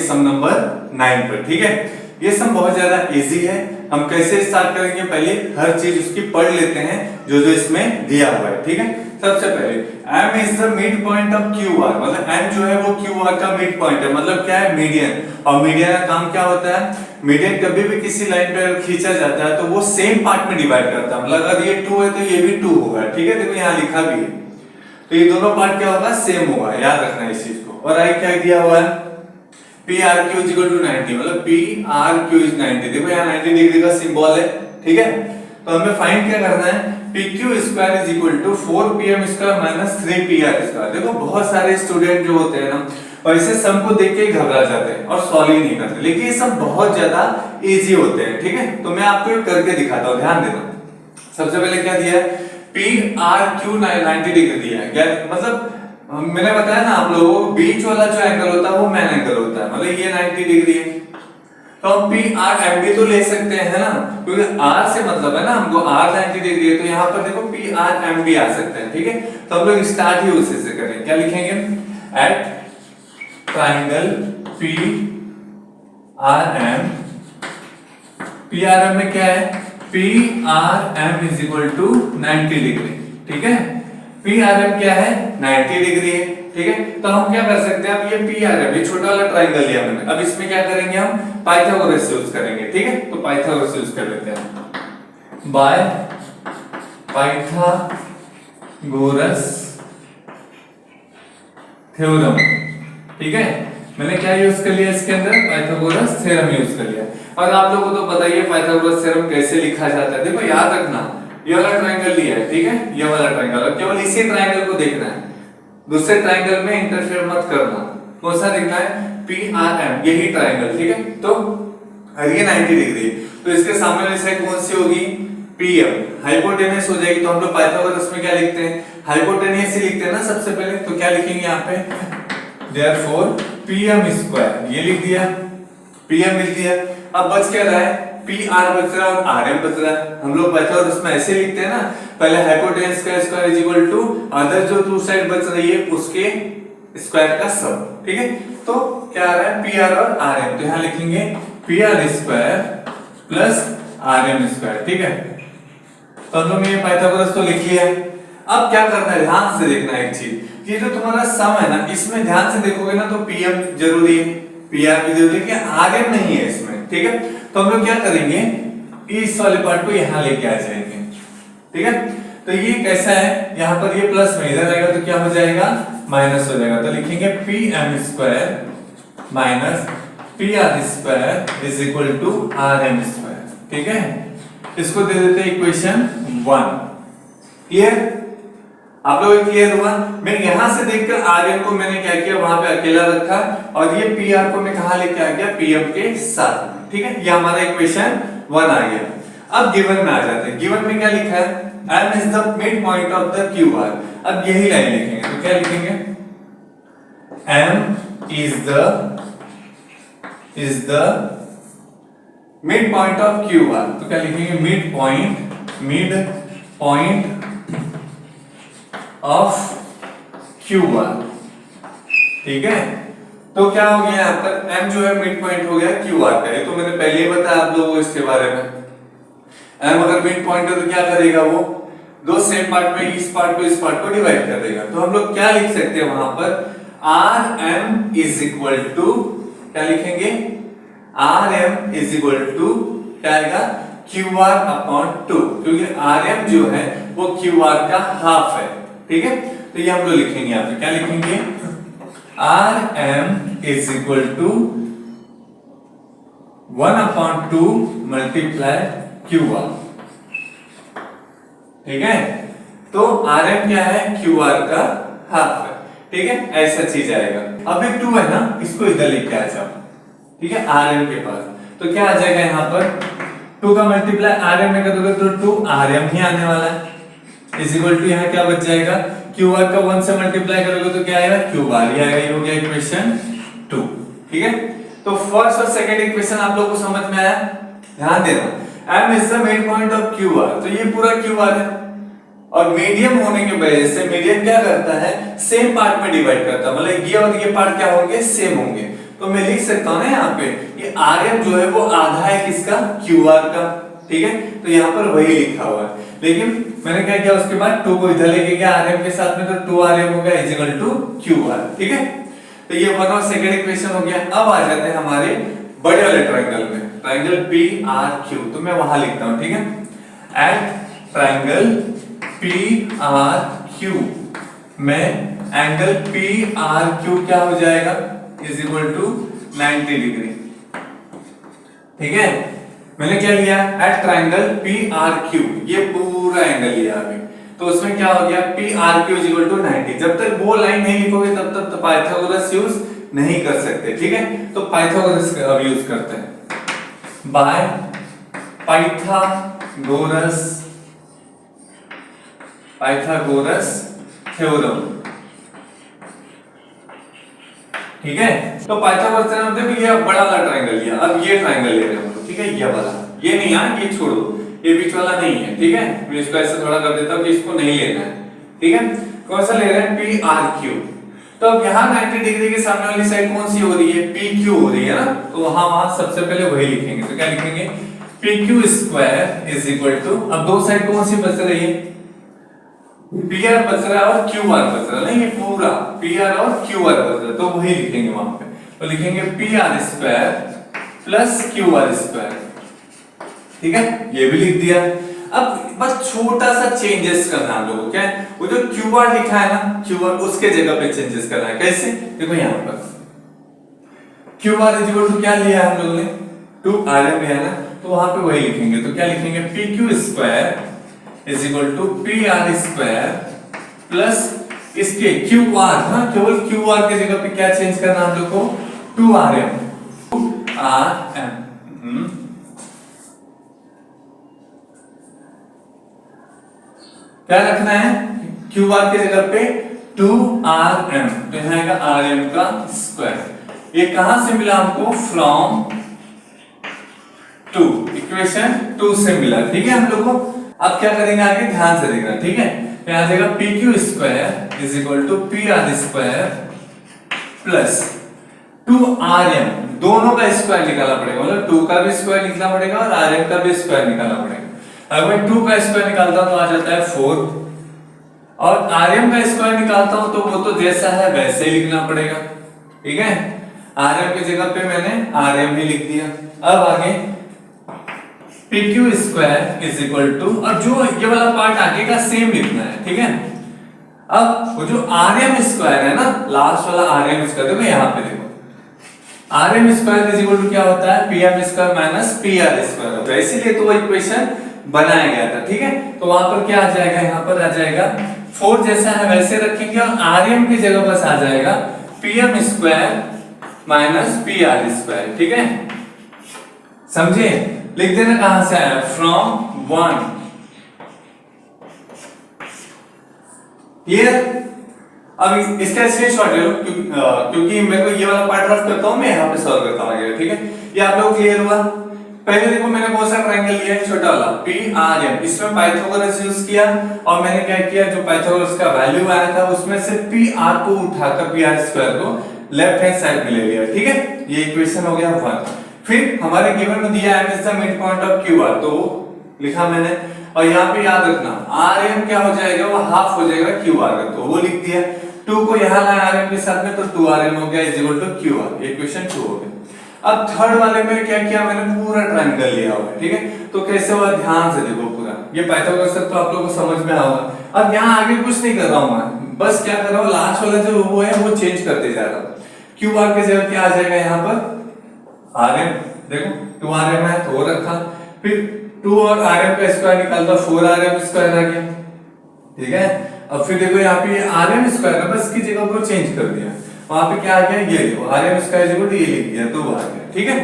सम number 9 पर। ठीक है, ये सम बहुत ज्यादा इजी है। हम कैसे स्टार्ट करेंगे, पहले हर चीज उसकी पढ़ लेते हैं जो जो इसमें दिया हुआ है। ठीक है, सबसे पहले m is the mid point of QR, मतलब m जो है वो QR का मिड पॉइंट है, मतलब क्या है, मीडियन। और मीडियन का काम क्या होता है, मीडियन कभी भी किसी लाइन पे खींचा जाता है तो वो सेम पार्ट में डिवाइड करता है, मतलब अगर ये 2 है तो ये भी 2 होगा। ठीक है, देखो यहाँ लिखा भी है, तो ये दोनों पार्ट क्या होगा, सेम होगा, याद रखना इस चीज को। और आई क्या दिया हुआ है, PRQ = 90, मतलब PRQ = 90। देखो यहाँ 90 डिग्री का सिंबल है। ठीक है, तो हमें फाइंड क्या करना है, PQ² = 4PM² - 3PR²। देखो बहुत सारे स्टूडेंट जो होते हैं ना, वैसे सम को देख के घबरा जाते हैं और सॉल्व ही नहीं करते, लेकिन ये सब बहुत ज्यादा इजी होते हैं। ठीक है, तो मैं आपको एक करके दिखाता हूँ, ध्यान देना। सबसे पहले क्या दिया है, PRQ 90 डिग्री दिया है। क्या मतलब, मैंने बताया ना आप लोगों को, बीच वाला जो एंगल होता है वो मेन एंगल होता है, मतलब ये 90 डिग्री है। तो हम PRM भी तो ले सकते हैं ना, क्योंकि R से मतलब है ना हमको, R 90 डिग्री है, तो यहाँ पर देखो PRM भी आ सकते हैं। ठीक है, तो हम लोग स्टार्ट ही उसी से करेंगे। क्या लिखेंगे, एट ट्राइंगल PRM में क्या है, PRM = 90 डिग्री। ठीक है, PRM क्या है, 90 डिग्री है। ठीक है, तो हम क्या कर सकते हैं, अब ये PRM, ये छोटा वाला ट्राइंगल लिया मैंने, अब इसमें क्या करेंगे, हम पाइथागोरस यूज करेंगे। ठीक है, तो पाइथागोरस यूज कर लेते हैं, बाय पाइथागोरस थ्योरम। ठीक है, मैंने क्या यूज कर लिया इसके अंदर, पाइथागोरस थ्योरम यूज कर लिया। और आप लोगों को तो पता ही है पाइथागोरस थ्योरम कैसे लिखा जाता है। देखो याद रखना, ये वाला ट्रायंगल लिया है। ठीक है, ये वाला ट्रायंगल, और केवल इसी ट्रायंगल को देखना है, दूसरे ट्रायंगल में इंटरफेयर मत करना। कौन सा देखना है, PRM, यही ट्रायंगल। ठीक है, तो ये 90 डिग्री, तो इसके सामने वाली साइड कौन सी होगी, PM, हाइपोटेनस हो जाएगी। तो हम लोग पाइथागोरस में क्या लिखते हैं, हाइपोटेनस ही लिखते हैं ना सबसे पहले। तो क्या लिखेंगे यहाँ पे, therefore PM², ये लिख दिया, PM लिख दिया। अब बच क्या रहा है, PR बच रहा है और RM बच रहा है। हम लोग पाइथागोरस में ऐसे लिखते हैं ना, पहले हाइपोटेनस का स्क्वायर = अदर जो टू साइड बच रही है उसके स्क्वायर का सम। ठीक है, तो क्या आ रहा है, PR और RM, तो यहाँ लिखेंगे PR² + RM²। ठीक है, तो हम लोग ये पाइथागोरस तो लिख लिया। अब क्या करना है, ध्यान से देखना एक चीज, ये जो तुम्हारा सम है ना, इसमें ध्यान से देखोगे ना तो PM जरूरी है, PR भी जरूरी है, RM नहीं है इसमें। ठीक है, तो हम लोग क्या करेंगे, इस वाले पार्ट को यहाँ लेके आ जाएंगे। ठीक है, तो ये कैसा है, यहाँ पर ये प्लस में इधर आएगा तो क्या हो जाएगा, माइनस हो जाएगा। तो लिखेंगे PM² - PR² = RM²। ठीक है, इसको दे देते हैं इक्वेशन 1। क्लियर, आप लोग क्लियर हुआ। मैं यहां से देखकर RM को मैंने क्या किया, वहां पे अकेला रखा, और ये PR को मैं कहां लेके आ गया, PM के साथ। ठीक है, ये हमारा इक्वेशन 1 आ गया। अब गिवन में आ जाते हैं। गिवन में क्या लिखा है, M is the midpoint of the QR। अब यही लाइन लिखेंगे, तो क्या लिखेंगे, M is the midpoint of QR। तो क्या लिखेंगे, midpoint of QR। ठीक है, तो क्या हो गया यहाँ पर, M जो है मिड पॉइंट हो गया QR का। ये तो मैंने पहले ही बताया आप लोगों को इसके बारे में। M अगर मिड पॉइंट है तो क्या करेगा, वो दो सेम पार्ट में इस पार्ट को डिवाइड कर देगा। तो हम लोग क्या लिख सकते हैं वहां पर, RM = क्या लिखेंगे, RM = क्या आएगा, QR/2, क्योंकि RM जो है वो QR का हाफ है। ठीक है, तो ये हम लोग लिखेंगे यहाँ पे, क्या लिखेंगे, RM = 1/2 × QR। ठीक है, तो RM क्या है, QR का हाफ है। ठीक है, ऐसा चीज आएगा। अब एक 2 है ना, इसको इधर लेके आ जाओ। ठीक है, RM के पास, तो क्या आ जाएगा यहाँ पर, 2 का मल्टीप्लाई RM में कर दोगे तो 2RM ही आने वाला है, = यहाँ क्या बच जाएगा, QR का 1 से मल्टीप्लाई करोगे तो क्या आएगा, QR ही आएगा। ये हो गया इक्वेशन 2। ठीक है, तो फर्स्ट और सेकंड इक्वेशन आप लोगों को समझ में आया, ध्यान देना। M is the midpoint of QR, तो ये पूरा QR है, और मीडियम होने की वजह से मीडियम क्या करता है, सेम पार्ट में डिवाइड करता है, मतलब ये और ये पार्ट क्या होंगे, सेम होंगे। तो मैं लिख सकता हूँ ना यहाँ पे कि RM जो है वो आधा है किसका, QR का, ठीक है। तो यहाँ पर वही लिखा हुआ है, लेकिन मैंने क्या किया उसके बाद 2 को इधर लेके गया RM के साथ में, तो 2RM होगा इज इक्वल टू QR, ठीक है। तो ये वन और सेकंड इक्वेशन हो गया। अब आ जाते हैं हमारे बड़े वाले ट्रायंगल में, ट्रायंगल PRQ। तो मैं वहां लिखता हूं, ठीक है। एट ट्रायंगल PRQ में एंगल PRQ क्या हो जाएगा, इज इक्वल टू 90 डिग्री, ठीक है। मैंने क्या लिया, एट ट्रायंगल PRQ, ये पूरा एंगल लिया अभी, तो उसमें क्या हो गया, PRQ इज इक्वल टू 90। जब तक वो लाइन नहीं लिखोगे तब तक तो पाइथागोरस यूज नहीं कर सकते, ठीक है। तो पाइथागोरस अब यूज करते हैं, बाय पाइथागोरस थ्योरम, ठीक है। तो पाइथागोरस थ्योरम देखो, ये बड़ा वाला ट्रायंगल लिया, अब ये ट्रायंगल ले रहे हैं, ठीक है। ये वाला, ये नहीं है, ये छोड़ो, ये बीच वाला नहीं है, ठीक है। मैं इसको ऐसे थोड़ा कर देता हूं कि इसको नहीं लेना है, ठीक है। कौन सा ले रहे हैं, PRQ। तो अब यहाँ 90 डिग्री के सामने वाली साइड कौन सी हो रही है, PQ हो रही है ना, तो वहां सबसे पहले वही लिखेंगे। तो क्या लिखेंगे, PQ square is equal to, अब दो साइड कौन सी बच रही है, PR बच रहा है और QR बच रहा है, नहीं ये पूरा PR और QR बच रहा है, तो वही लिखेंगे वहां पे। तो लिखेंगे PR square plus QR square, ठीक है। ये भी लिख दिया। अब बस छोटा सा चेंजेस करना हम लोगों को, क्या है, वो जो QR लिखा है ना, QR उसके जगह पे चेंजेस करना है। कैसे, देखो यहाँ पर QR इज इक्वल टू क्या लिया है हम लोगों ने, 2RM लिया ना, तो वहां पे वही लिखेंगे। तो क्या लिखेंगे, PQ square is equal to PR square plus इसके QR, हाँ केवल QR के जगह पे क्या चेंज करना हम लोग को, 2RM क्या रखना है, QR के जगह पे 2RM, तो यहाँ आएगा RM का स्क्वायर। ये कहां से मिला हमको, फ्रॉम 2, इक्वेशन 2 से मिला, ठीक है हम लोग को। अब क्या करेंगे आगे, ध्यान से देखना, ठीक है। तो यहाँ जाएगा PQ square is equal to PR square plus 2RM, दोनों का स्क्वायर निकालना पड़ेगा, मतलब 2 का भी स्क्वायर निकालना पड़ेगा और RM का भी स्क्वायर निकालना पड़ेगा। अगर मैं 2 का स्क्वायर निकालता हूं तो आ जाता है 4, और RM का स्क्वायर निकालता हूं तो वो तो जैसा है वैसे ही लिखना पड़ेगा, ठीक है। RM की जगह पे मैंने RM ही लिख दिया। अब आगे PQ square is equal to, और जो ये वाला पार्ट आगे का सेम लिखना है, ठीक है। अब वो जो RM स्क्वायर है ना, लास्ट वाला RM स्क्वायर, देखो यहाँ पे देखो, RM square is equal to क्या होता है, PM square minus PR square होता है, इसीलिए तो वो इक्वेशन बनाया गया था, ठीक है। तो वहां पर क्या आ जाएगा, यहाँ पर आ जाएगा 4 जैसा है वैसे रखेंगे, और RM की जगह बस आ जाएगा PM square minus PR square, ठीक है। समझे, लिख देना कहां से आया, फ्रॉम 1, क्लियर। अब इसका स्क्रीनशॉट ले लो, क्योंकि मेरे को ये वाला पार्ट रफ करता हूं, मैं यहाँ पे सॉल्व करता हूं, ठीक है। ये आप लोग क्लियर हुआ। पहले देखो मैंने कौन सा ट्रायंगल लिया है, छोटा वाला PRM, इसमें पाइथागोरस यूज किया, और मैंने क्या किया, जो पाइथागोरस का वैल्यू आया था उसमें से PR को उठाकर PR स्क्वायर को लेफ्ट हैंड साइड में ले लिया, ठीक है। ये इक्वेशन हो गया 1। फिर हमारे गिवन में दिया है M is the midpoint of QR, तो लिखा मैंने, और यहाँ पे याद रखना RM क्या हो जाएगा, वो हाफ हो जाएगा QR का, तो वो लिख दिया। 2 को यहाँ लाया RM के साथ में, तो 2RM हो गया is equal to QR, equation 2 हो गया। अब थर्ड वाले में क्या किया, मैंने पूरा ट्रायंगल लिया हुआ है, ठीक है। तो कैसे हुआ, ध्यान से देखो पूरा, ये पाइथागोरस तो आप लोगों को समझ में आएगा। अब यहाँ आगे कुछ नहीं कर रहा हूँ मैं, बस क्या कर रहा हूँ, लास्ट वाला जो वो है वो चेंज करते जा रहा हूँ। QR के जगह क्या आ जाएगा यहाँ पर, RM, देखो 2RM है तो वो रखा, फिर 2 और RM का स्क्वायर निकालता, 4RM स्क्वायर आ गया, ठीक है। अब फिर देखो यहाँ पे RM स्क्वायर है, बस इसकी जगह को चेंज कर दिया, वहां पे क्या आ गया, ये देखो RM स्क्वायर इक्वल टू ये लिख दिया, तो वो आ गया, ठीक है।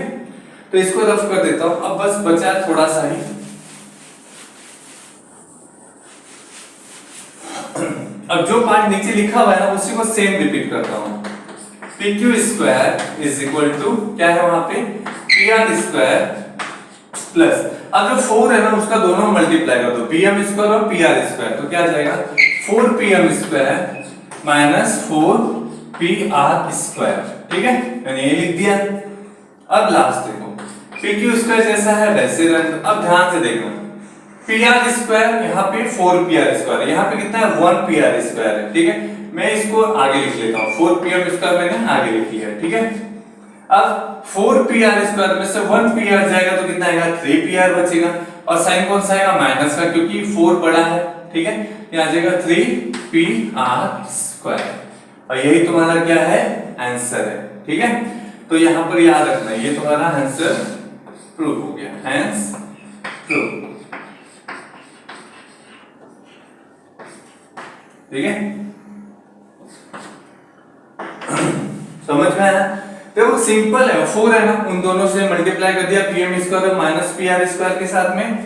तो इसको रफ कर देता हूं, अब बस बचा थोड़ा सा ही। अब जो पार्ट नीचे लिखा हुआ है ना, उसी को सेम रिपीट करता हूं। PQ square is equal to क्या है वहां पे, PR स्क्वायर प्लस, अब जो 4 है ना उसका दोनों मल्टीप्लाई कर दो, PM स्क्वायर और PR स्क्वायर, तो क्या आ जाएगा 4PM square minus 4PR square, ठीक है, मैंने ये लिख दिया। अब लास्ट देखो, PQ स्क्वायर जैसा है वैसे रन। अब ध्यान से देखना, PR स्क्वायर यहाँ पे 4PR स्क्वायर है, यहाँ पे कितना है 1PR स्क्वायर है, ठीक है। मैं इसको आगे लिख लेता हूँ, 4PM स्क्वायर मैंने आगे लिख लिया, ठीक है। अब 4PR स्क्वायर में से 1PR जाएगा तो कितना आएगा 3PR बचेगा, और साइन कौन सा आएगा माइनस का, क्योंकि 4 बड़ा है, ठीक है। यहाँ आ जाएगा 3PR स्क्वायर, और यही तुम्हारा क्या है आंसर है, ठीक है। तो यहाँ पर याद रखना ये तुम्हारा आंसर प्रूव हो गया, हैंस प्रूव, ठीक है। समझ में आया? देखो सिंपल है, 4 है ना, उन दोनों से मल्टीप्लाई कर दिया PM square minus PR square के साथ में,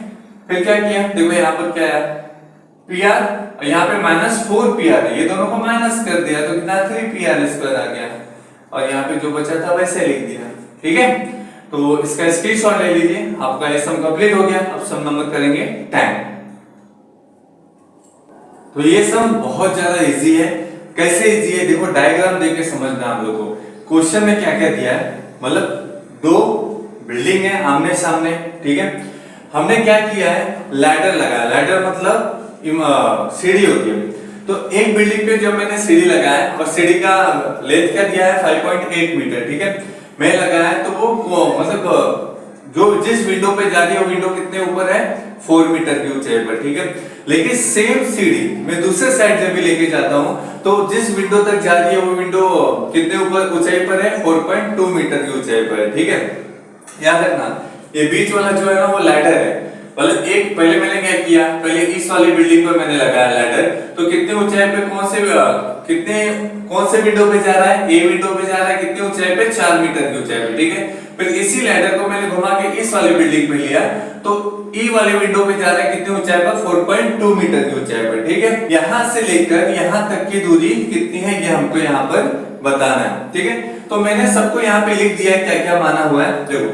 फिर क्या किया देखो यहाँ पर क्या है PR, और यहाँ पे माइनस 4PR है, ये दोनों को माइनस कर दिया तो कितना 3PR स्क्वायर आ गया, और यहाँ पे जो बचा था वैसे लिख दिया, ठीक है। तो इसका स्क्रीनशॉट ले लीजिए, आपका ये सम कंप्लीट हो गया। अब सम नंबर करेंगे 10। तो ये सम बहुत ज्यादा इजी है। कैसे इजी है देखो, डायग्राम देख के समझना आप लोगों को। क्वेश्चन में क्या क्या दिया है, मतलब 2 बिल्डिंग है आमने सामने, ठीक है। हमने क्या किया है लैडर लगाया, लैडर मतलब सीढ़ी होती है। तो एक बिल्डिंग पे जब मैंने सीढ़ी लगाया और सीढ़ी का लेंथ क्या दिया है 5.8 मीटर, ठीक है। मैं लगाया तो वो मतलब जो जिस विंडो पे जा रही है वो विंडो कितने ऊपर है 4 मीटर की ऊंचाई पर, ठीक है। लेकिन सेम सीढ़ी मैं दूसरे साइड से भी लेके जाता हूं तो जिस विंडो तक जा रही है वो विंडो कितने ऊपर ऊंचाई पर है 4.2 मीटर की ऊंचाई पर है, ठीक है। याद रखना ये बीच वाला जो है ना वो लैडर है। मतलब एक पहले मैंने क्या किया, पहले इस वाली बिल्डिंग पर मैंने लगाया लैडर, तो कितने ऊंचाई पे कौन से विंडो पे जा रहा है, ए विंडो पे जा रहा है, कितनी ऊंचाई पे 4 मीटर की ऊंचाई पे, ठीक है। फिर इसी लैडर को मैंने घुमा के इस वाली बिल्डिंग पे लिया तो ई वाली विंडो पे जा रहा है कितनी ऊंचाई पर 4.2 मीटर की ऊंचाई पर, ठीक है। यहां से लेकर यहां तक की दूरी कितनी है ये हमको यहां पर बताना है, ठीक है। तो मैंने सबको यहां पे लिख दिया है क्या क्या माना हुआ है। देखो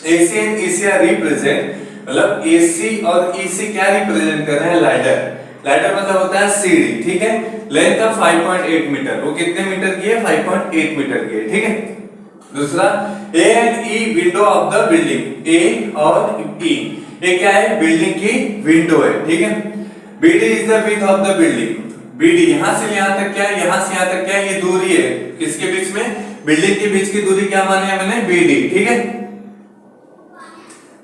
AC and EC are represent, मतलब AC और EC क्या रिप्रेजेंट कर रहे हैं लैडर। लैडर मतलब होता है सीढ़ी, ठीक है। लेंथ ऑफ 5.8 मीटर, वो कितने मीटर की है 5.8 मीटर की है, ठीक है। दूसरा A and E window of the building, A और E ये क्या है बिल्डिंग की विंडो है, ठीक है। BD is the width of the building, BD यहां से यहां तक क्या है, यहां से यहां तक क्या है ये दूरी है, किसके बीच में बिल्डिंग के बीच की दूरी क्या मानी है मैंने BD, ठीक है।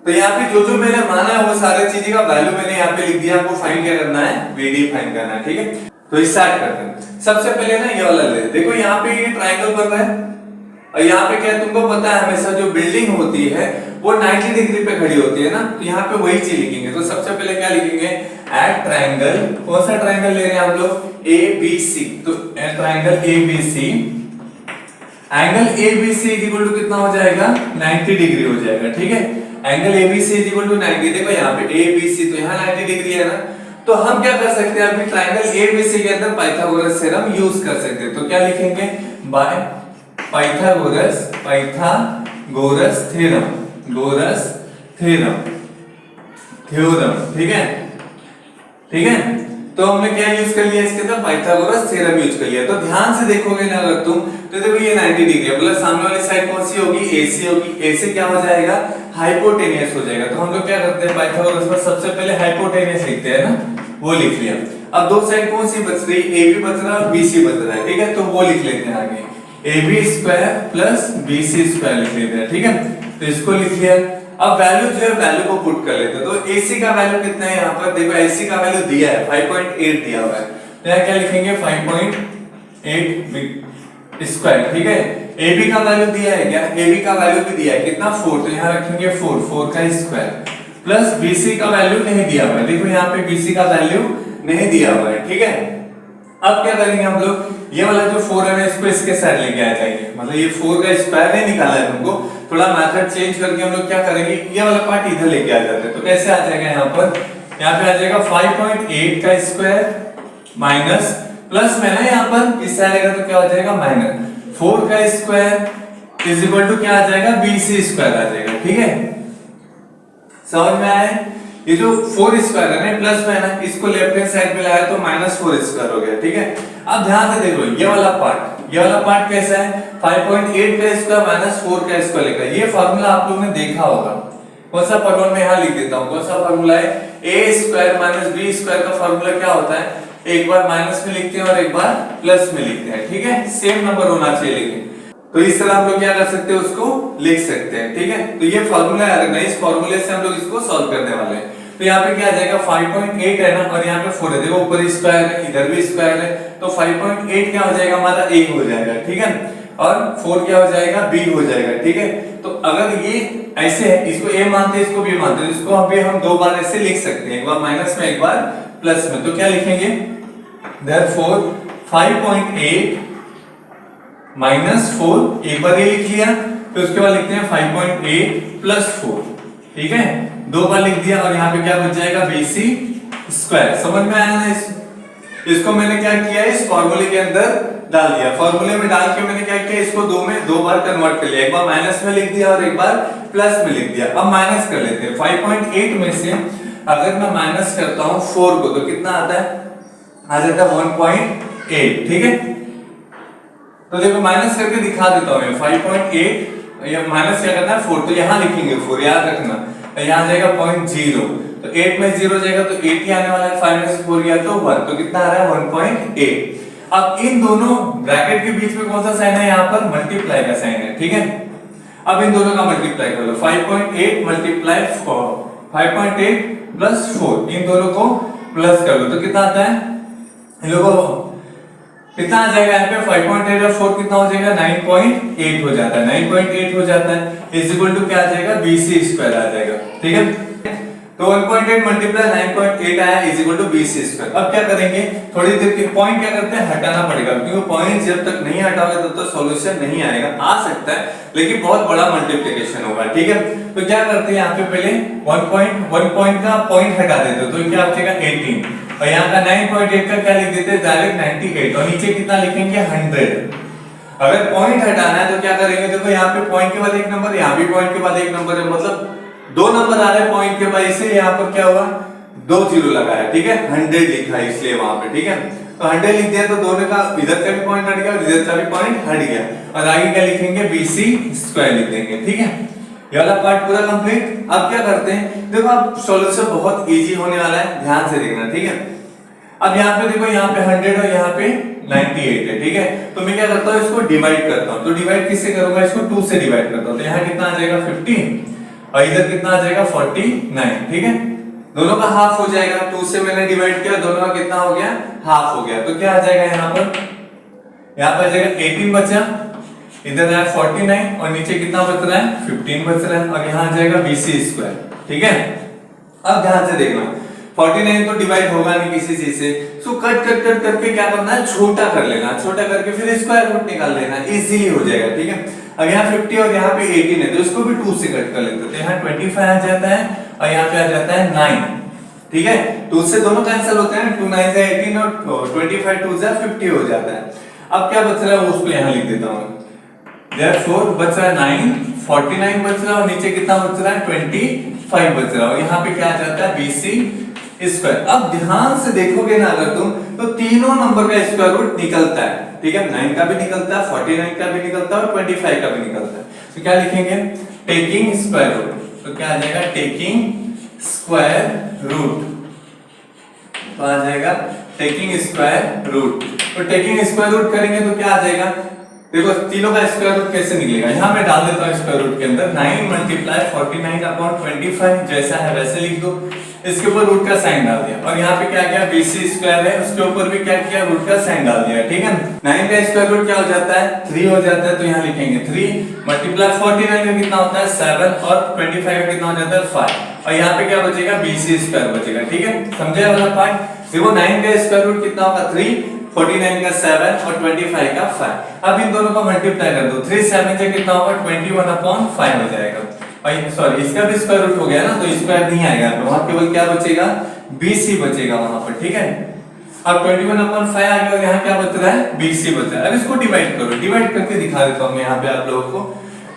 तो यहाँ पे जो जो मैंने माना है वो सारे चीजें का वैल्यू मैंने यहाँ पे लिख दिया, आपको फाइंड क्या करना है BD फाइंड करना है, ठीक है। तो स्टार्ट करते हैं। सबसे पहले ना ये वाला ले, देखो यहाँ पे ये ट्रायंगल बन रहा है और यहाँ पे क्या तुमको पता है हमेशा जो बिल्डिंग होती है वो 90 डिग्री पे खड़ी होती है ना, तो यहाँ पे वही चीज लिखेंगे। तो सबसे पहले क्या लिखेंगे एट ट्रायंगल, कौन सा ट्रायंगल ले रहे हैं हम लोग ABC, तो at triangle ABC, angle ABC equal to कितना हो जाएगा 90 डिग्री हो जाएगा, ठीक है। एंगल ABC इक्वल टू 90, देखो यहाँ पे ABC तो यहाँ 90 डिग्री है ना, तो हम क्या कर सकते हैं अभी ट्रायंगल ABC के अंदर पाइथागोरस थ्योरम यूज कर सकते हैं। तो क्या लिखेंगे बाय पाइथागोरस थ्योरम, ठीक है, ठीक है। तो हमने क्या यूज कर लिया इसके अंदर पाइथागोरस थ्योरम यूज कर लिया। तो ध्यान से देखोगे ना अगर तुम तो देखो ये 90 डिग्री है, मतलब सामने वाली साइड कौन सी होगी AC होगी, AC क्या हो जाएगा हाइपोटेनियस हो जाएगा। तो हम लोग क्या करते हैं पाइथागोरस पर सबसे पहले हाइपोटेनियस लिखते हैं ना, वो लिख लिया। अब दो साइड कौन सी बच रही AB बच रहा है और BC बच रहा है, ठीक है। तो वो लिख लेते हैं आगे AB square plus BC square लिख लेते हैं, ठीक है। तो इसको लिख लिया। अब वैल्यू जो है वैल्यू को पुट कर लेते हैं। तो AC का वैल्यू कितना है यहाँ पर देखो, AC का वैल्यू दिया है 5.8 दिया हुआ है, तो यहाँ क्या लिखेंगे 5.8 स्क्वायर, ठीक है। AB का वैल्यू दिया है क्या, AB का वैल्यू भी दिया है कितना 4, तो यहाँ रखेंगे 4 का स्क्वायर प्लस BC का वैल्यू नहीं दिया हुआ है, देखो यहाँ पे BC का वैल्यू नहीं दिया हुआ है, ठीक है। अब क्या करेंगे हम लोग, ये वाला जो 4 है ना इसको इसके साइड लेके आ जाएंगे, मतलब ये 4 का स्क्वायर नहीं निकाला है तुमको, थोड़ा मेथड चेंज करके हम लोग क्या करेंगे ये वाला पार्ट इधर लेके आ जाते हैं। तो कैसे आ जाएगा यहाँ पे आ जाएगा 5.8 का स्क्वायर माइनस प्लस में ना यहाँ पर इस साइड आएगा तो क्या हो जाएगा माइनस 4 का स्क्वायर इज इक्वल टू क्या आ जाएगा BC स्क्वायर आ जाएगा, ठीक है। समझ में आया? ये जो 4 स्क्वायर है ना प्लस में है ना, इसको लेफ्ट हैंड साइड पे लाया तो -4 स्क्वायर हो गया, ठीक है। अब ध्यान से देखो ये वाला पार्ट ये वाला पार्ट कैसा है 5.8 का स्क्वायर माइनस 4 का स्क्वायर लिखा है। ये फार्मूला आप लोगों ने देखा होगा। कौन सा फार्मूला मैं यहाँ लिख देता हूँ। कौन सा फार्मूला है a square minus b square का फार्मूला क्या होता है, एक बार माइनस में लिखते हैं और एक बार प्लस में लिखते हैं, ठीक है, सेम नंबर होना चाहिए लेकिन। तो इस तरह हम लोग क्या कर सकते हैं, उसको लिख सकते हैं, ठीक है। तो ये फार्मूला याद रखना, इस फार्मूले से हम लोग इसको सॉल्व करने वाले हैं। तो यहाँ पे क्या आ जाएगा 5.8 है ना, और यहाँ पे 4 है, देखो ऊपर स्क्वायर है इधर भी स्क्वायर है, तो 5.8 क्या हो जाएगा हमारा a हो जाएगा, ठीक है, और 4 क्या हो जाएगा b हो जाएगा, ठीक है। तो अगर ये ऐसे है, इसको a मानते हैं इसको b मानते हैं, इसको अभी हम दो बार ऐसे लिख सकते हैं, एक बार माइनस में एक बार प्लस में। तो क्या लिखेंगे, therefore 5.8 माइनस 4, एक बार ये लिख लिया, तो उसके बाद लिखते हैं 5.8 प्लस 4, ठीक है, दो बार लिख दिया, और यहाँ पे क्या बच जाएगा bc स्क्वायर। समझ में आया ना। इसको मैंने क्या किया, इस फॉर्मूले के अंदर डाल दिया, फॉर्मूले में डाल के मैंने क्या किया, इसको दो बार कन्वर्ट कर लिया, एक बार माइनस में लिख दिया और एक बार प्लस में लिख दिया। अब माइनस कर लेते हैं, 5.8 में से अगर मैं माइनस करता हूं 4 को, तो कितना आता है, आ जाता है 1.8, ठीक है। तो देखो माइनस करके दिखा देता हूं मैं 5.8, या माइनस क्या करना है 4, तो यहां लिखेंगे 4, याद रखना, यहां जाएगा 0.0, तो 8 में 0 जाएगा तो 8 ही आने वाला है, 5 में से 4 गया तो 1, तो कितना आ रहा है 1.8। अब इन दोनों ब्रैकेट के बीच में कौन सा साइन है, यहाँ पर मल्टीप्लाई का साइन है, ठीक है। अब इन दोनों का मल्टीप्लाई कर लो, 5.8 मल्टीप्लाई 4, 5.8 प्लस 4, इन दोनों को प्लस कर लो, तो कितना आता है, इन लोगों को कितना आ जाएगा, यहाँ पे 5.8 और 4 कितना हो जाएगा, 9.8 हो जाता है, 9.8 हो जाता है, इज इक्वल टू क्या आ जाएगा, bc स्क्वायर आ जाएगा, ठीक है। तो 1.8 मल्टीप्लाई 9.8 आया is equal to bc square. अब क्या करेंगे, थोड़ी देर के पॉइंट क्या करते हैं, हटाना पड़ेगा, क्योंकि पॉइंट जब तक नहीं हटाओगे तब तक सॉल्यूशन नहीं आएगा, आ सकता है लेकिन बहुत बड़ा मल्टीप्लिकेशन होगा, ठीक है। तो क्या करते हैं, यहाँ पे पहले 1 पॉइंट का पॉइंट हटा देते हो, तो क्या हो जाएगा 18, और यहाँ का 9.8 का क्या लिख देते हैं, डायरेक्ट 98, और नीचे कितना लिखेंगे 100। अगर पॉइंट हटाना है तो क्या करेंगे, देखो यहाँ पे पॉइंट के बाद एक नंबर, यहाँ भी पॉइंट के बाद एक नंबर है, मतलब दो नंबर आ रहे हैं पॉइंट के बाद, इसलिए यहाँ पर क्या हुआ, 2 0 लगा है, ठीक है, 100 लिखा है इसलिए वहां पे, ठीक है। तो 100 लिख दिया तो दोनों का इधर का भी पॉइंट हट गया और इधर का भी पॉइंट हट गया, और आगे क्या लिखेंगे bc स्क्वायर लिख देंगे, ठीक है। ये वाला पार्ट पूरा कंप्लीट। अब क्या करते हैं, देखो अब सॉल्यूशन बहुत इजी होने वाला है, ध्यान से देखना, ठीक है। अब यहाँ पे देखो, यहाँ पे 100 और यहाँ पे 98 है, ठीक है। तो मैं क्या करता हूँ, इसको डिवाइड करता हूँ, तो डिवाइड किससे करूंगा, इसको 2 से डिवाइड करता हूँ, तो यहाँ कितना आ जाएगा 15, और इधर कितना आ जाएगा 49, ठीक है। दोनों का हाफ हो जाएगा, 2 से मैंने डिवाइड किया, दोनों का कितना हो गया, हाफ हो गया, तो क्या आ जाएगा यहाँ पर आ जाएगा 18 बचा, इधर आया 49, और नीचे कितना बच रहा है 15 बच रहा है, और यहाँ आ जाएगा bc स्क्वायर, ठीक है। अब ध्यान से देखना, 49 तो डिवाइड होगा नहीं किसी चीज से, सो कट कट कट करके क्या करना है, छोटा कर लेना, छोटा करके फिर स्क्वायर रूट निकाल लेना, इजीली हो जाएगा, ठीक है। अब यहाँ 50 और यहाँ पे 18 है, तो इसको भी 2 से कट कर लेते हैं, तो यहाँ 25 आ जाता है और यहाँ पे आ जाता है 9, ठीक है। 2 से दोनों कैंसिल होते हैं, 2 9 से 18 और 25 2 से 50 हो जाता है। अब क्या बच रहा है उसको यहाँ लिख देता हूँ, therefore बच रहा है 9, 49 बच रहा है, और नीचे कितना बच रहा है 25 बच रहा है, और यहाँ पे क्या आ जाता है bc स्क्वायर। अब ध्यान से देखोगे ना अगर तुम, तो तीनों नंबर का स्क्वायर रूट निकलता है, ठीक है, 9 का भी निकलता है, 49 का भी निकलता है, और 25 का भी निकलता है। तो क्या लिखेंगे, टेकिंग स्क्वायर रूट, तो क्या आ जाएगा टेकिंग स्क्वायर रूट, तो आ जाएगा टेकिंग स्क्वायर रूट। तो टेकिंग स्क्वायर रूट करेंगे तो क्या आ जाएगा, देखो तीनों का स्क्वायर रूट कैसे निकलेगा, यहाँ मैं डाल देता हूँ स्क्वायर रूट के अंदर, 9 मल्टीप्लाई 49/25 जैसा है वैसे लिख दो, इसके ऊपर रूट का साइन डाल दिया, और यहाँ पे क्या किया bc स्क्वायर है, उसके ऊपर भी क्या किया, रूट का साइन डाल दिया, ठीक है। 9 का स्क्वायर रूट क्या हो जाता है 3 हो जाता है, तो यहाँ लिखेंगे 3 मल्टीप्लाई 49 का कितना होता है 7, और 25 का कितना हो जाता है 5, और यहाँ पे क्या बचेगा bc स्क्वायर बचेगा, ठीक है। समझे वाला पार्ट। देखो 9 का स्क्वायर रूट कितना होगा 3, 49 का 7 और 25 का 5। अब इन दोनों को मल्टीप्लाई कर दो, 3 7 से कितना होगा 21/5 हो जाएगा, और सॉरी इसका भी स्क्वायर रूट हो गया ना, तो स्क्वायर नहीं आएगा, तो वहां केवल क्या बचेगा bc बचेगा वहां पर, ठीक है। अब 21/5 आ गया, और यहाँ क्या बच रहा है bc बच रहा है। अब इसको डिवाइड करो, डिवाइड करके दिखा देता हूँ मैं यहाँ पे आप लोगों को,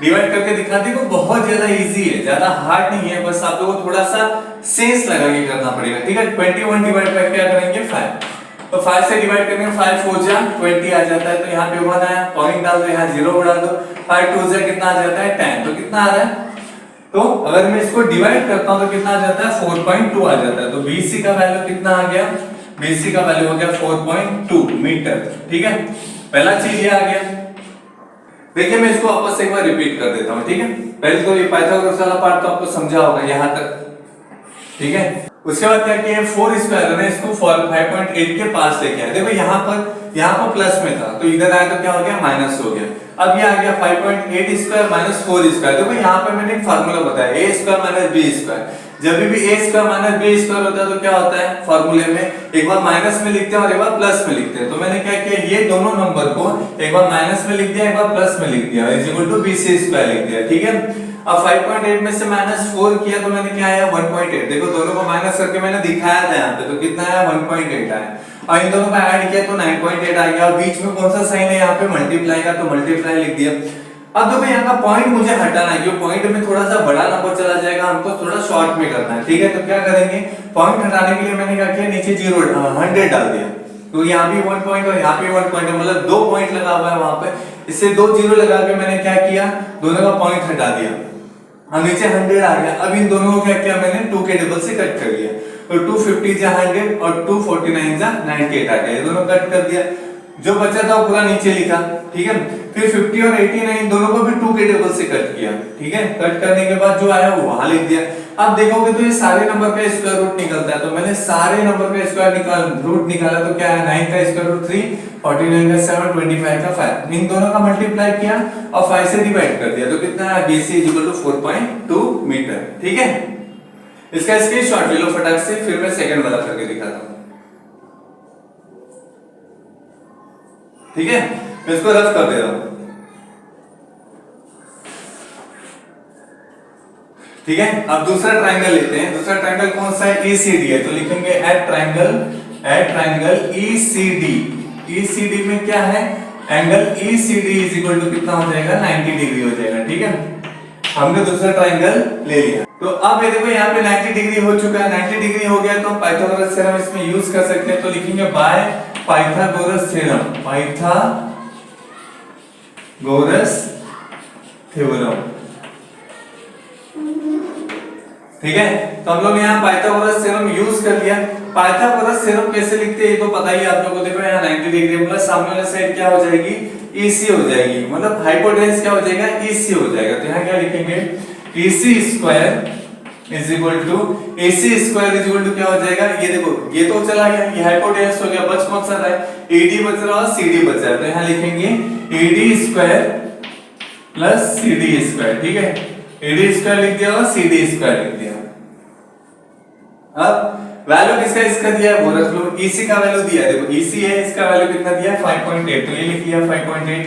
डिवाइड करके दिखा देखो, बहुत ज्यादा इजी है, ज्यादा हार्ड नहीं है, बस आप लोगों को थोड़ा सा सेंस लगा के करना पड़ेगा, ठीक है। 21 डिवाइड बाय क्या करेंगे 5, तो 5 से डिवाइड करने में 5 4 जा 20 आ जाता है, तो यहाँ पे 1 आया, पॉइंट डाल दो, यहाँ 0 बढ़ा दो, 5 2 जा कितना आ जाता है 10, तो कितना आ रहा है, तो अगर मैं इसको डिवाइड करता हूं तो कितना आ जाता है 4.2 आ जाता है। तो BC का वैल्यू कितना आ गया, BC का वैल्यू हो गया 4.2 मीटर। ठीक है, पहला चीज ये आ गया। देखिए मैं इसको वापस एक बार रिपीट कर देता हूं, ठीक है। पहले तो ये पाइथागोरस वाला पार्ट तो आपको समझा होगा यहां तक, ठीक है। उसके बाद क्या किया, 4 स्क्वायर है ना, इसको 5.8 के पास लेके आए। देखो यहाँ पर प्लस में था, तो इधर आया तो क्या हो गया, माइनस हो गया। अब ये आ गया 5.8 स्क्वायर माइनस 4 स्क्वायर। देखो यहाँ पे मैंने एक फार्मूला बताया, a square minus b square. जब भी a square minus b square होता है तो क्या होता है, फार्मूले में एक बार माइनस में लिखते हैं और एक बार प्लस में लिखते हैं। तो मैंने क्या किया, ये दोनों नंबर को एक बार माइनस में लिख दिया, एक बार प्लस में लिख दिया, is equal to bc square लिख दिया। ठीक है, अब 5.8 में से माइनस 4 किया तो मैंने क्या आया 1.8। देखो दोनों को माइनस करके मैंने दिखाया था यहाँ पे, तो कितना आया 1.8 आया। और इन दोनों का ऐड किया तो 9.8 आ गया। और बीच में कौन सा साइन है यहाँ पे, मल्टीप्लाई का, तो मल्टीप्लाई लिख दिया। अब देखो यहाँ का पॉइंट मुझे हटाना है, क्योंकि पॉइंट में थोड़ा सा बड़ा नंबर चला जाएगा, हमको थोड़ा शॉर्ट में करना है। ठीक है, तो क्या करेंगे, पॉइंट हटाने के लिए मैंने क्या किया, नीचे 100 डाल दिया। तो यहाँ भी 1 पॉइंट और यहाँ भी 1 पॉइंट, मतलब 2 पॉइंट लगा हुआ है वहां पे। इससे 2 0 लगा के मैंने क्या किया, दोनों का पॉइंट हटा दिया। अब नीचे 100 आ गया। अब इन दोनों को क्या किया मैंने, 2 के टेबल से कट कर दिया। तो 250 जा 100 और 249 जा 98 आ गया, ये दोनों कट कर दिया। जो बचा था वो पूरा नीचे लिखा। ठीक है, फिर 50 और 89 दोनों को भी 2 के टेबल से कट किया। ठीक है, कट करने के बाद जो आया वो वहां लिख दिया। अब देखोगे तो ये सारे नंबर का स्क्वायर रूट निकलता है। तो मैंने सारे नंबर का स्क्वायर रूट निकाला, तो क्या है 9 का स्क्वायर रूट 3, 49 का 7, 25 का 5। इन दोनों का मल्टीप्लाई किया और 5 से डिवाइड कर दिया, तो कितना है BC = 4.2 मीटर। ठीक है, इसका स्क्रीनशॉट ले लो फटाक से, फिर मैं सेकंड वाला करके दिखाता हूं। ठीक है, मैं इसको रफ कर दे रहा हूं। ठीक है, अब दूसरा ट्रायंगल लेते हैं। दूसरा ट्रायंगल कौन सा है, ECD है। तो लिखेंगे एट ट्रायंगल ECD। ECD में क्या है, एंगल ECD = कितना हो जाएगा, 90 डिग्री हो जाएगा। ठीक है, हमने दूसरा ट्रायंगल ले लिया। तो अब ये देखो यहाँ पे 90 डिग्री हो चुका है। 90 डिग्री हो गया तो पाइथागोरस थ्योरम इसमें यूज कर सकते हैं। तो लिखेंगे by Pythagoras theorem, Pythagoras theorem. ठीक है, तो हम लोग यहाँ पाइथागोरस थ्योरम यूज कर लिया। पाइथागोरस थ्योरम कैसे लिखते हैं ये तो पता ही है आप लोगों को। देखो यहाँ 90 डिग्री मतलब सामने वाला साइड क्या हो जाएगी, EC हो जाएगी, मतलब हाइपोटेनस क्या हो जाएगा, EC हो जाएगा। तो यहाँ क्या लिखेंगे, AC square is equal to क्या हो जाएगा, ये देखो ये तो चला गया, ये हाइपोटेनस हो गया, बच कौन सा रहा है, AD बच रहा है और CD बच रहा है। तो यहाँ लिखेंगे AD square plus CD square. ठीक है, AD स्क्वायर लिख दिया और CD स्क्वायर लिख दिया। अब वैल्यू किसका इसका दिया है वो रख लो। EC का वैल्यू दिया है, देखो EC है, इसका वैल्यू कितना दिया है 5.8, तो ये लिख लिया 5.8।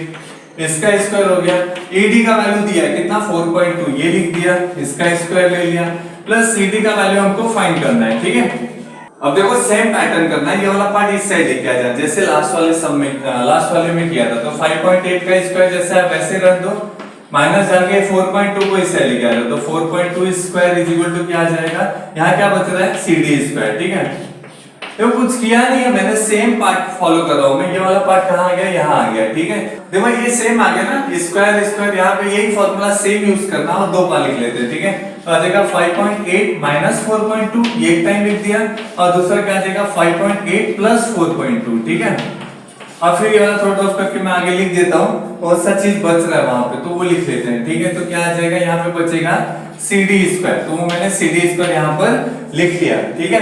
इसका स्क्वायर हो गया। AD का वैल्यू दिया है कितना 4.2, ये लिख दिया, इसका स्क्वायर ले लिया, प्लस CD का वैल्यू हमको फाइंड करना है। ठीक है, अब देखो सेम पैटर्न करना है, ये वाला पार्ट इस साइड लेके आ जाए, जैसे लास्ट वाले में किया था। तो 5.8 का स्क्वायर जैसे है वैसे रख दो, माइनस जाके 4.2 को इस साइड लेके आ जाओ। तो 4.2 स्क्वायर इज इक्वल टू क्या आ जाएगा, यहाँ क्या बच रहा है CD स्क्वायर। ठीक है, तो कुछ किया नहीं है मैंने, सेम पार्ट फॉलो कर रहा हूं मैं। ये वाला पार्ट कहाँ आ गया, यहाँ आ गया। ठीक है, देखो ये सेम आ गया ना, स्क्वायर यहाँ पे यही फॉर्मूला सेम यूज करना और दो बार लिख लेते हैं। ठीक है, तो आ जाएगा 5.8 माइनस 4.2, ये एक टाइम लिख दिया, और दूसरा क्या आ जाएगा 5.8 प्लस 4.2। ठीक है, अब फिर ये वाला थोड़ा ड्रॉप करके मैं आगे लिख देता हूँ, कौन सा चीज बच रहा है वहां पे तो वो लिख लेते हैं। ठीक है, तो क्या आ जाएगा, यहाँ पे बचेगा CD स्क्वायर, तो वो मैंने CD स्क्वायर यहाँ पर लिख लिया। ठीक है,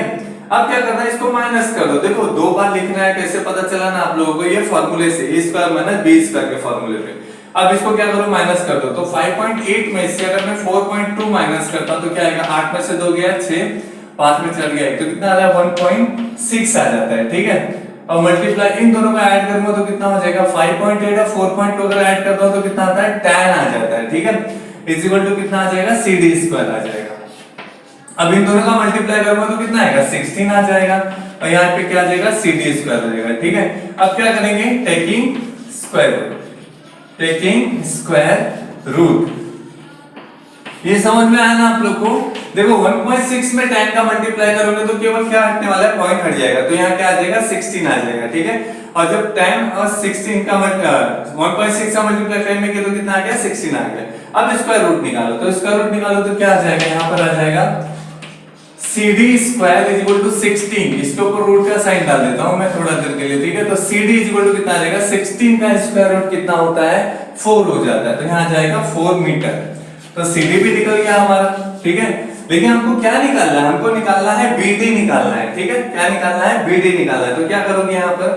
अब क्या करना है, इसको माइनस कर दो। देखो दो बार लिखना है, कैसे पता चला ना आप लोगों को, ये फार्मूले से A square minus B square के फार्मूले पे। अब इसको क्या करो, माइनस कर दो। तो 5.8 में से अगर मैं 4.2 माइनस करता तो क्या आएगा, 8 में से 2 गया 6, 5 में चल गया, तो कितना आ रहा है 1.6 आ जाता है। ठीक है, और मल्टीप्लाई इन दोनों को ऐड करूंगा तो कितना हो जाएगा 5.8 और 4.2 अगर ऐड करता हूं तो कितना आता है 10 आ जाता है। ठीक है, इज इक्वल टू कितना आ जाएगा, CD स्क्वायर आ जाएगा। अब इन दोनों का मल्टीप्लाई करूंगा तो कितना आएगा 16 आ जाएगा, और यहाँ पे क्या आ जाएगा CD स्क्वायर आ जाएगा। ठीक है, अब क्या करेंगे, टेकिंग स्क्वायर रूट ये समझ में आया ना आप लोग को? देखो 1.6 में 10 का मल्टीप्लाई करोगे तो केवल क्या हटने वाला है, पॉइंट हट जाएगा, तो यहाँ क्या आ जाएगा 16 आ जाएगा, ठीक है। और जब 10 और 16 का 1.6 का मल्टीप्लाई करेंगे तो कितना आ गया, 16 आ गया। अब स्क्वायर रूट निकालो, तो स्क्वायर रूट निकालो तो क्या आ जाएगा, यहाँ पर आ जाएगा CD square is equal to 16, इसके ऊपर रूट का साइन डाल देता हूं मैं थोड़ा देर के लिए, ठीक है। तो CD इज इक्वल टू कितना आ जाएगा, 16 का स्क्वायर रूट कितना होता है, 4 हो जाता है, तो यहाँ आ जाएगा 4 मीटर। तो CD भी निकल गया हमारा, ठीक है। लेकिन हमको क्या निकालना है, हमको निकालना है BD निकालना है, ठीक है। क्या निकालना है, BD निकालना है। तो क्या करोगे यहाँ पर,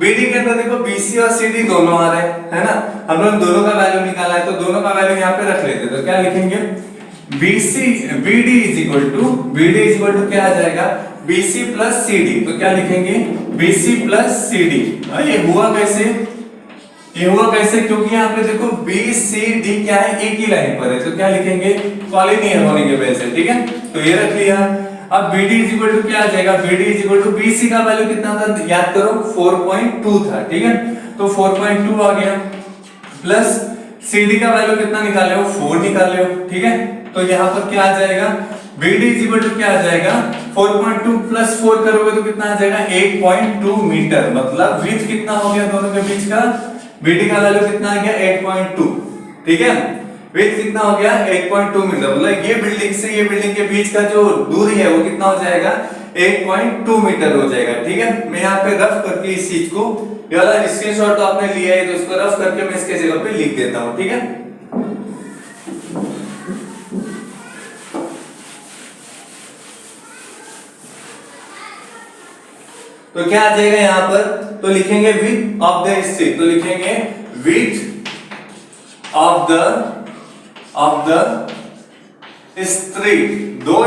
BD के अंदर देखो BC और CD दोनों आ रहे हैं, है ना। हम लोग दोनों का वैल्यू निकालना है, तो दोनों का वैल्यू यहाँ पे रख लेते हैं। तो क्या लिखेंगे, BD इज इक्वल टू क्या आ जाएगा, BC प्लस CD। तो क्या लिखेंगे, BC प्लस CD। ये हुआ कैसे, ये हुआ कैसे, क्योंकि यहाँ पे देखो BCD क्या है, एक ही लाइन पर है, तो क्या लिखेंगे, कॉलिनियर होने की वजह से, ठीक है। तो ये रख लिया। अब BD इज इक्वल टू क्या आ जाएगा, BD is equal to BC का वैल्यू कितना था, याद करो 4.2 था, ठीक है। तो 4.2 आ गया, प्लस CD का वैल्यू कितना निकाले हो, 4 निकाले हो, ठीक है। तो यहाँ पर क्या आ जाएगा, BD इज इक्वल टू क्या आ जाएगा, 4.2 प्लस 4 करोगे तो कितना आ जाएगा, 8.2 मीटर। मतलब विड्थ कितना हो गया दोनों के बीच का, BD का वैल्यू कितना आ गया, 8.2, ठीक है। विड्थ कितना हो गया, 8.2 मीटर। मतलब ये बिल्डिंग से ये बिल्डिंग के बीच का जो दूरी है वो कितना हो जाएगा, 8.2 मीटर हो जाएगा, ठीक है। मैं यहाँ पे रफ करके इस चीज को, यार स्क्रीनशॉट तो आपने लिया है, तो इसको रफ करके मैं इसके जगह पे लिख देता हूँ, ठीक है। तो क्या आ जाएगा यहाँ पर, तो लिखेंगे विड्थ ऑफ द स्ट्रीट, तो लिखेंगे विड्थ ऑफ द स्ट्रीट, दो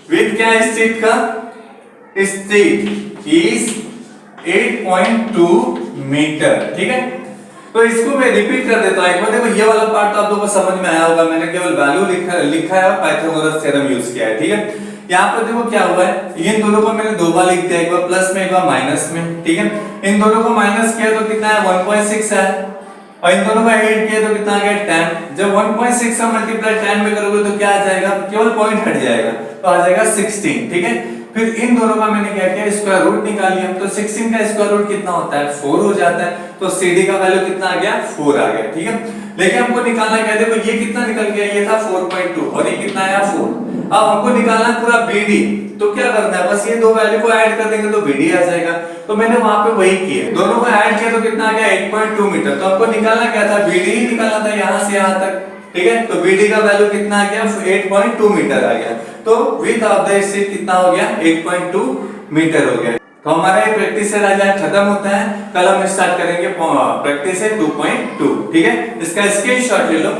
विड्थ क्या है स्ट्रीट का, स्ट्रीट इज 8.2 मीटर, ठीक है। तो इसको मैं रिपीट कर देता हूं एक बार। देखो ये वाला पार्ट तो आप लोगों को समझ में आया होगा, मैंने केवल वैल्यू लिखा है और पाइथागोरस थ्योरम यूज किया है, ठीक है। यहाँ पर देखो क्या हुआ है, इन दोनों को मैंने दो बार लिख दिया, एक बार प्लस में एक बार माइनस में, ठीक है। इन दोनों को माइनस किया तो कितना है, 1.6 है, और इन दोनों का ऐड किया तो कितना आ गया, 10। जब 1.6 का मल्टीप्लाई 10 में करोगे तो क्या आ जाएगा, केवल पॉइंट हट जाएगा, तो आ जाएगा 16, ठीक है। फिर इन दोनों का मैंने क्या किया, स्क्वायर रूट निकाल लिया, तो 16 का स्क्वायर रूट कितना होता है, 4 हो जाता है। तो CD का वैल्यू कितना आ गया, 4 आ गया, ठीक है। लेकिन हमको निकालना क्या है, देखो ये कितना निकल गया, ये था 4.2 और ये कितना आया 4। अब हमको निकालना है पूरा BD, तो क्या करना है, बस ये दो वैल्यू को ऐड कर देंगे तो BD आ जाएगा। तो मैंने वहां पे वही किया, दोनों को ऐड किया तो कितना आ गया, 8.2 मीटर। तो हमको निकालना क्या था, BD ही निकालना था यहाँ से यहाँ तक, ठीक है। तो BD का वैल्यू कितना आ गया, 8.2 मीटर आ गया। तो विड्थ ऑफ द स्ट्रीट कितना हो गया, 8.2 मीटर हो गया। तो हमारा ये प्रैक्टिस से खत्म होता है, कल हम स्टार्ट करेंगे प्रैक्टिस है 2.2, ठीक है। इसका स्क्रीनशॉट ले लो।